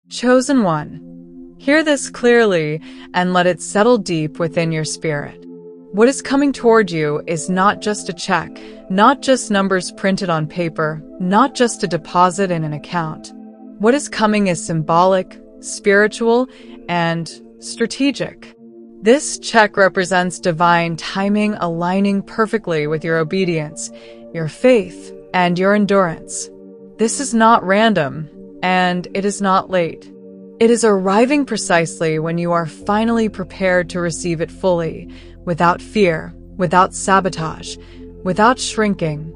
Chosen one, hear this clearly and let it settle deep within your spirit. What is coming toward you is not just a check, not just numbers printed on paper, not just a deposit in an account. What is coming is symbolic, spiritual, and strategic. This check represents divine timing aligning perfectly with your obedience, your faith, and your endurance. This is not random, and it is not late. It is arriving precisely when you are finally prepared to receive it fully, without fear, without sabotage, without shrinking.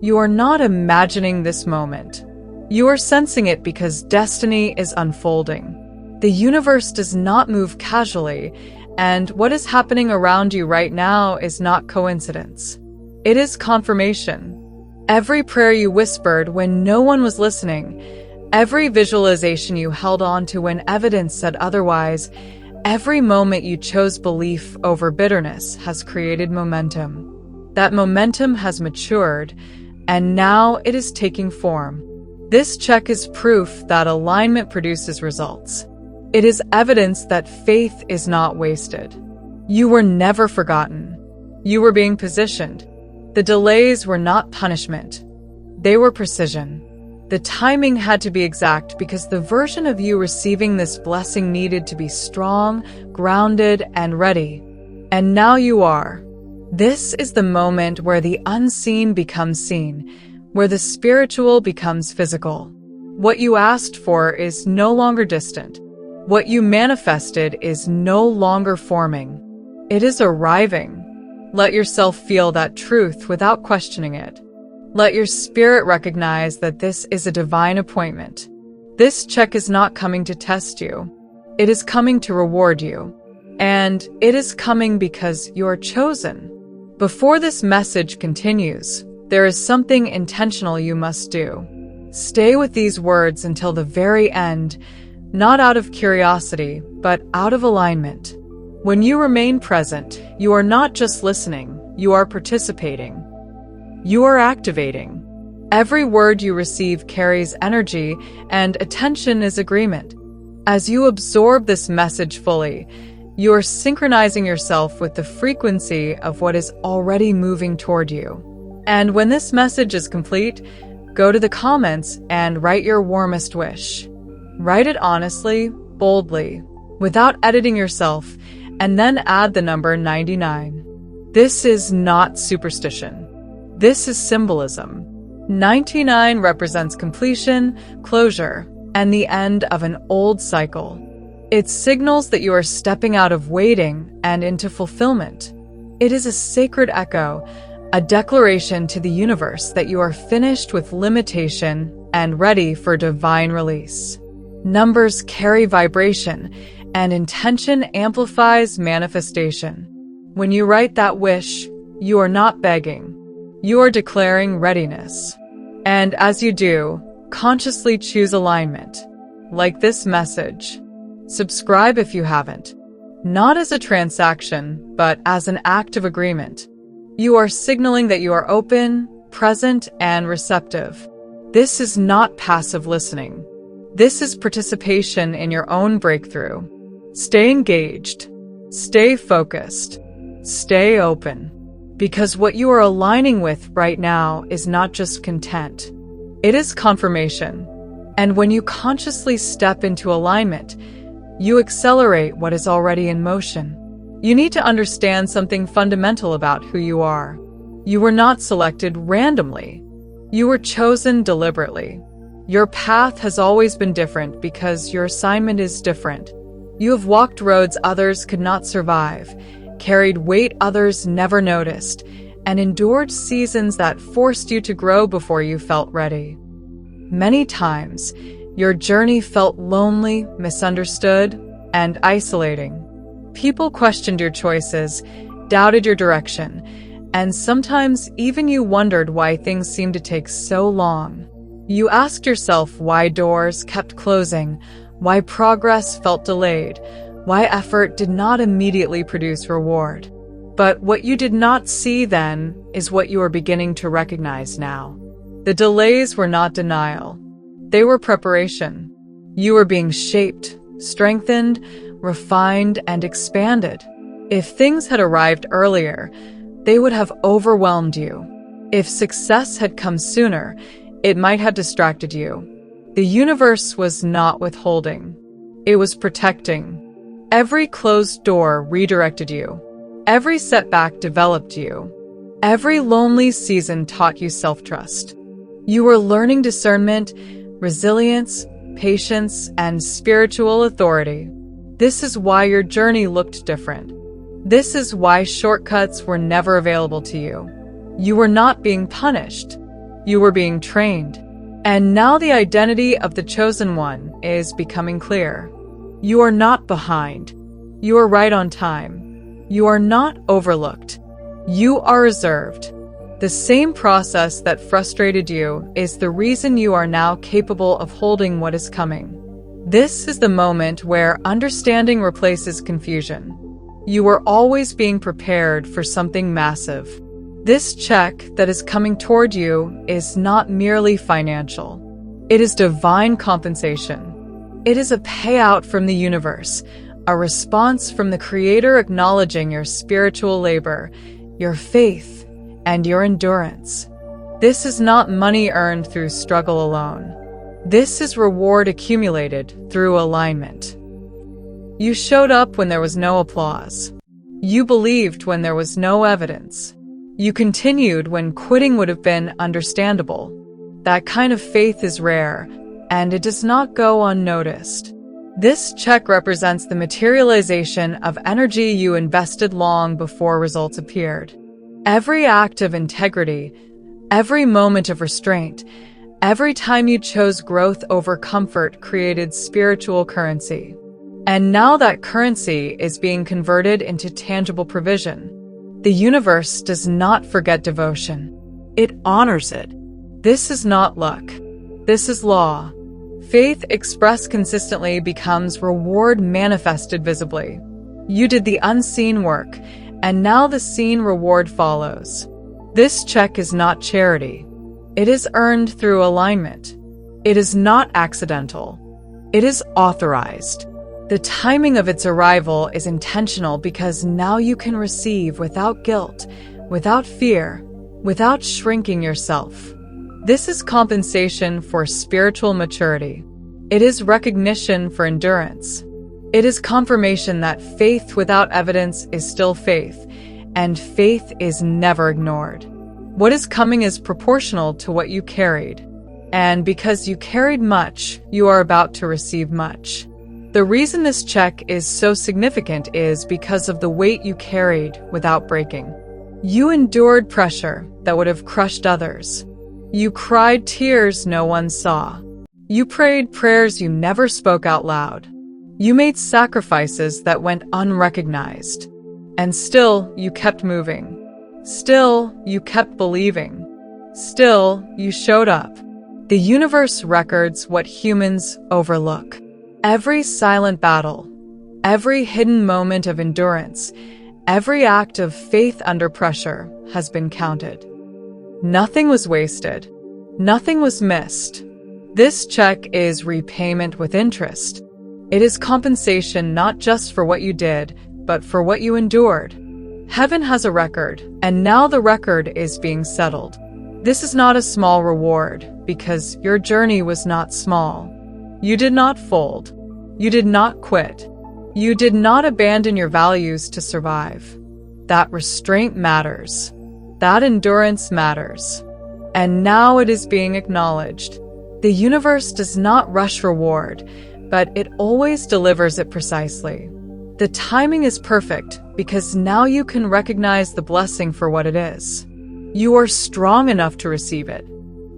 You are not imagining this moment. You are sensing it because destiny is unfolding. The universe does not move casually, and what is happening around you right now is not coincidence. It is confirmation. Every prayer you whispered when no one was listening, every visualization you held on to when evidence said otherwise, every moment you chose belief over bitterness has created momentum. That momentum has matured, and now it is taking form. This check is proof that alignment produces results. It is evidence that faith is not wasted. You were never forgotten. You were being positioned. The delays were not punishment. They were precision. The timing had to be exact because the version of you receiving this blessing needed to be strong, grounded, and ready. And now you are. This is the moment where the unseen becomes seen, where the spiritual becomes physical. What you asked for is no longer distant. What you manifested is no longer forming. It is arriving. Let yourself feel that truth without questioning it. Let your spirit recognize that this is a divine appointment. This check is not coming to test you. It is coming to reward you. And it is coming because you are chosen. Before this message continues, there is something intentional you must do. Stay with these words until the very end, not out of curiosity, but out of alignment. When you remain present, you are not just listening, you are participating. You are activating. Every word you receive carries energy, and attention is agreement. As you absorb this message fully, you are synchronizing yourself with the frequency of what is already moving toward you. And when this message is complete, go to the comments and write your warmest wish. Write it honestly, boldly, without editing yourself, and then add the number 99. This is not superstition. This is symbolism. 99 represents completion, closure, and the end of an old cycle. It signals that you are stepping out of waiting and into fulfillment. It is a sacred echo, a declaration to the universe that you are finished with limitation and ready for divine release. Numbers carry vibration, and intention amplifies manifestation. When you write that wish, you are not begging. You are declaring readiness. And as you do, consciously choose alignment. Like this message. Subscribe if you haven't. Not as a transaction, but as an act of agreement. You are signaling that you are open, present, and receptive. This is not passive listening. This is participation in your own breakthrough. Stay engaged. Stay focused. Stay open. Because what you are aligning with right now is not just content. It is confirmation. And when you consciously step into alignment, you accelerate what is already in motion. You need to understand something fundamental about who you are. You were not selected randomly. You were chosen deliberately. Your path has always been different because your assignment is different. You have walked roads others could not survive, carried weight others never noticed, and endured seasons that forced you to grow before you felt ready. Many times, your journey felt lonely, misunderstood, and isolating. People questioned your choices, doubted your direction, and sometimes even you wondered why things seemed to take so long. You asked yourself why doors kept closing, why progress felt delayed, why effort did not immediately produce reward. But what you did not see then is what you are beginning to recognize now. The delays were not denial. They were preparation. You were being shaped, strengthened, refined, and expanded. If things had arrived earlier, they would have overwhelmed you. If success had come sooner, it might have distracted you. The universe was not withholding. It was protecting. Every closed door redirected you. Every setback developed you. Every lonely season taught you self-trust. You were learning discernment, resilience, patience, and spiritual authority. This is why your journey looked different. This is why shortcuts were never available to you. You were not being punished. You were being trained. And now the identity of the chosen one is becoming clear. You are not behind. You are right on time. You are not overlooked. You are reserved. The same process that frustrated you is the reason you are now capable of holding what is coming. This is the moment where understanding replaces confusion. You are always being prepared for something massive. This check that is coming toward you is not merely financial. It is divine compensation. It is a payout from the universe, a response from the Creator acknowledging your spiritual labor, your faith, and your endurance. This is not money earned through struggle alone. This is reward accumulated through alignment. You showed up when there was no applause. You believed when there was no evidence. You continued when quitting would have been understandable. That kind of faith is rare, and it does not go unnoticed. This check represents the materialization of energy you invested long before results appeared. Every act of integrity, every moment of restraint, every time you chose growth over comfort created spiritual currency. And now that currency is being converted into tangible provision. The universe does not forget devotion. It honors it. This is not luck. This is law. Faith expressed consistently becomes reward manifested visibly. You did the unseen work, and now the seen reward follows. This check is not charity. It is earned through alignment. It is not accidental. It is authorized. The timing of its arrival is intentional because now you can receive without guilt, without fear, without shrinking yourself. This is compensation for spiritual maturity. It is recognition for endurance. It is confirmation that faith without evidence is still faith, and faith is never ignored. What is coming is proportional to what you carried. And because you carried much, you are about to receive much. The reason this check is so significant is because of the weight you carried without breaking. You endured pressure that would have crushed others. You cried tears no one saw. You prayed prayers you never spoke out loud. You made sacrifices that went unrecognized. And still, you kept moving. Still, you kept believing. Still, you showed up. The universe records what humans overlook. Every silent battle, every hidden moment of endurance, every act of faith under pressure has been counted. Nothing was wasted. Nothing was missed. This check is repayment with interest. It is compensation not just for what you did, but for what you endured. Heaven has a record, and now the record is being settled. This is not a small reward, because your journey was not small. You did not fold. You did not quit. You did not abandon your values to survive. That restraint matters. That endurance matters. And now it is being acknowledged. The universe does not rush reward, but it always delivers it precisely. The timing is perfect because now you can recognize the blessing for what it is. You are strong enough to receive it.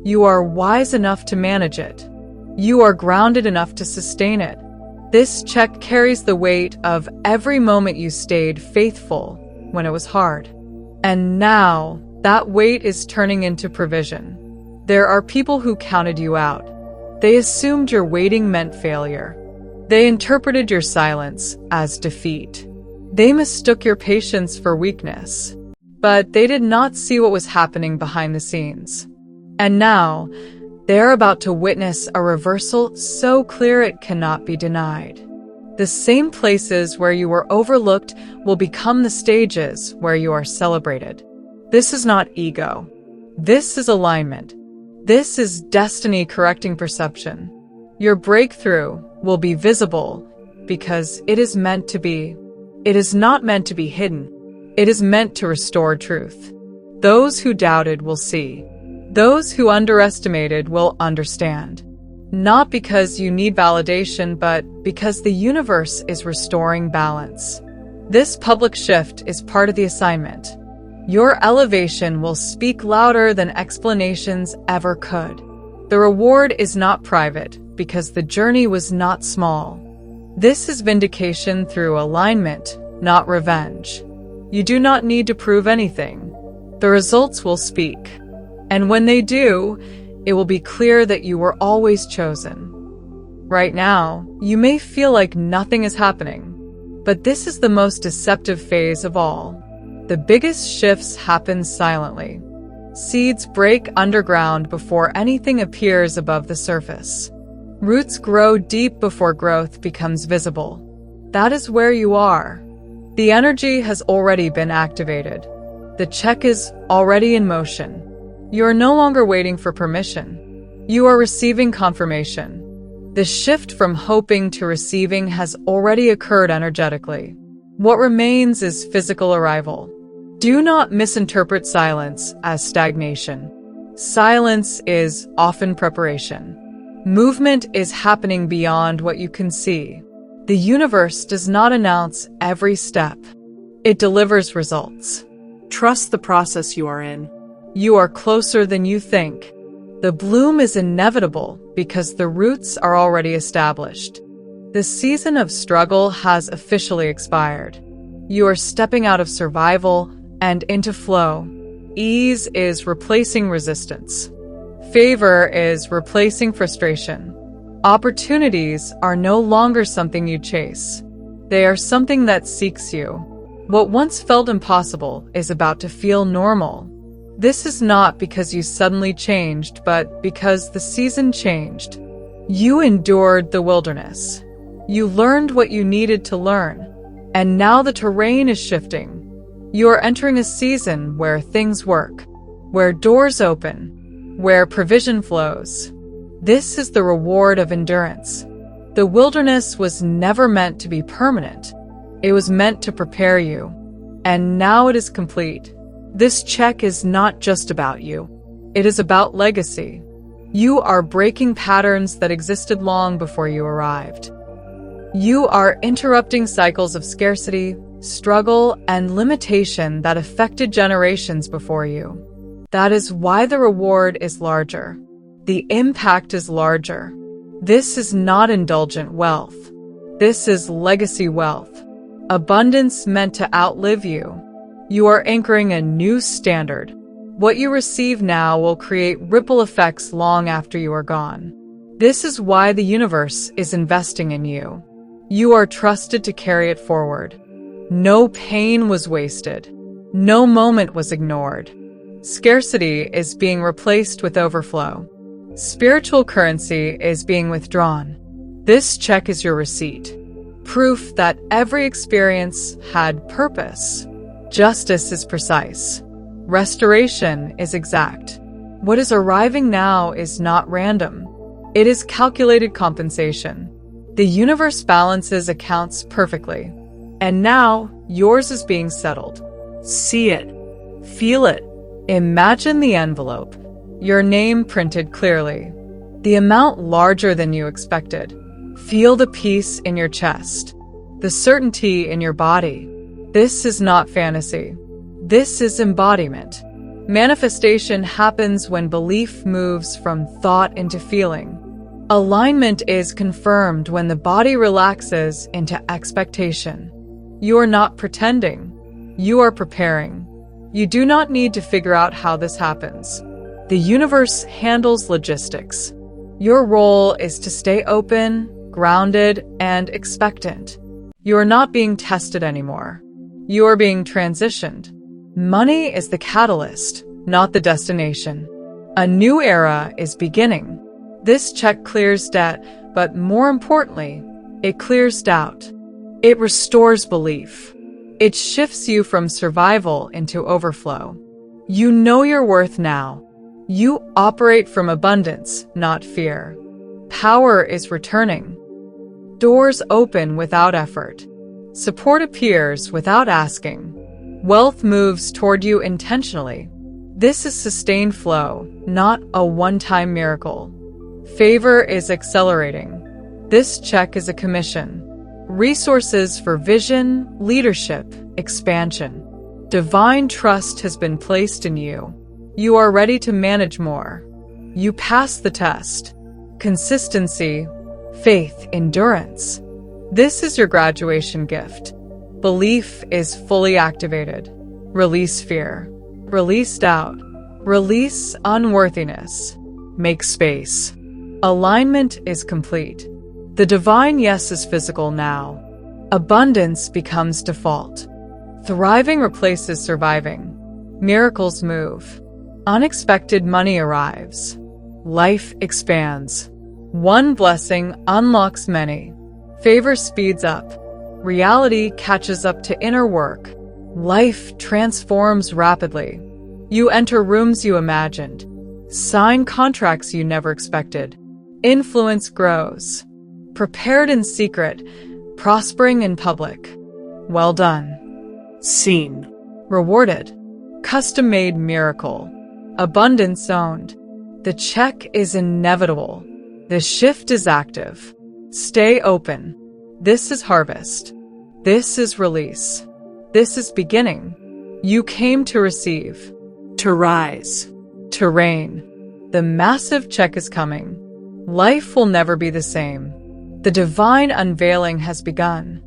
You are wise enough to manage it. You are grounded enough to sustain it. This check carries the weight of every moment you stayed faithful when it was hard. And now, that weight is turning into provision. There are people who counted you out. They assumed your waiting meant failure. They interpreted your silence as defeat. They mistook your patience for weakness. But they did not see what was happening behind the scenes. And now, They're about to witness a reversal so clear it cannot be denied. The same places where you were overlooked will become the stages where you are celebrated. This is not ego. This is alignment. This is destiny correcting perception. Your breakthrough will be visible because it is meant to be. It is not meant to be hidden. It is meant to restore truth. Those who doubted will see. Those who underestimated will understand. Not because you need validation, but because the universe is restoring balance. This public shift is part of the assignment. Your elevation will speak louder than explanations ever could. The reward is not private because the journey was not small. This is vindication through alignment, not revenge. You do not need to prove anything. The results will speak. And when they do, it will be clear that you were always chosen. Right now, you may feel like nothing is happening, but this is the most deceptive phase of all. The biggest shifts happen silently. Seeds break underground before anything appears above the surface. Roots grow deep before growth becomes visible. That is where you are. The energy has already been activated. The check is already in motion. You are no longer waiting for permission. You are receiving confirmation. The shift from hoping to receiving has already occurred energetically. What remains is physical arrival. Do not misinterpret silence as stagnation. Silence is often preparation. Movement is happening beyond what you can see. The universe does not announce every step. It delivers results. Trust the process you are in. You are closer than you think. The bloom is inevitable because the roots are already established. The season of struggle has officially expired. You are stepping out of survival and into flow. Ease is replacing resistance. Favor is replacing frustration. Opportunities are no longer something you chase. They are something that seeks you. What once felt impossible is about to feel normal. This is not because you suddenly changed, but because the season changed. You endured the wilderness. You learned what you needed to learn. And now the terrain is shifting. You are entering a season where things work, where doors open, where provision flows. This is the reward of endurance. The wilderness was never meant to be permanent. It was meant to prepare you. And now it is complete. This check is not just about you. It is about legacy. You are breaking patterns that existed long before you arrived. You are interrupting cycles of scarcity, struggle, and limitation that affected generations before you. That is why the reward is larger. The impact is larger. This is not indulgent wealth. This is legacy wealth. Abundance meant to outlive you. You are anchoring a new standard. What you receive now will create ripple effects long after you are gone. This is why the universe is investing in you. You are trusted to carry it forward. No pain was wasted. No moment was ignored. Scarcity is being replaced with overflow. Spiritual currency is being withdrawn. This check is your receipt. Proof that every experience had purpose. Justice is precise. Restoration is exact. What is arriving now is not random. It is calculated compensation. The universe balances accounts perfectly. And now, yours is being settled. See it. Feel it. Imagine the envelope. Your name printed clearly. The amount larger than you expected. Feel the peace in your chest. The certainty in your body. This is not fantasy. This is embodiment. Manifestation happens when belief moves from thought into feeling. Alignment is confirmed when the body relaxes into expectation. You are not pretending. You are preparing. You do not need to figure out how this happens. The universe handles logistics. Your role is to stay open, grounded, and expectant. You are not being tested anymore. You are being transitioned. Money is the catalyst, not the destination. A new era is beginning. This check clears debt, but more importantly, it clears doubt. It restores belief. It shifts you from survival into overflow. You know your worth now. You operate from abundance, not fear. Power is returning. Doors open without effort. Support appears without asking. Wealth moves toward you intentionally. This is sustained flow, not a one-time miracle. Favor is accelerating. This check is a commission. Resources for vision, leadership, expansion. Divine trust has been placed in you. You are ready to manage more. You pass the test. Consistency, faith, endurance. This is your graduation gift. Belief is fully activated. Release fear. Release doubt. Release unworthiness. Make space. Alignment is complete. The divine yes is physical now. Abundance becomes default. Thriving replaces surviving. Miracles move. Unexpected money arrives. Life expands. One blessing unlocks many. Favor speeds up. Reality catches up to inner work. Life transforms rapidly. You enter rooms you imagined. Sign contracts you never expected. Influence grows. Prepared in secret, prospering in public. Well done. Seen. Rewarded. Custom-made miracle. Abundance owned. The check is inevitable. The shift is active. Stay open. This is harvest. This is release. This is beginning. You came to receive. To rise. To reign. The massive check is coming. Life will never be the same. The divine unveiling has begun.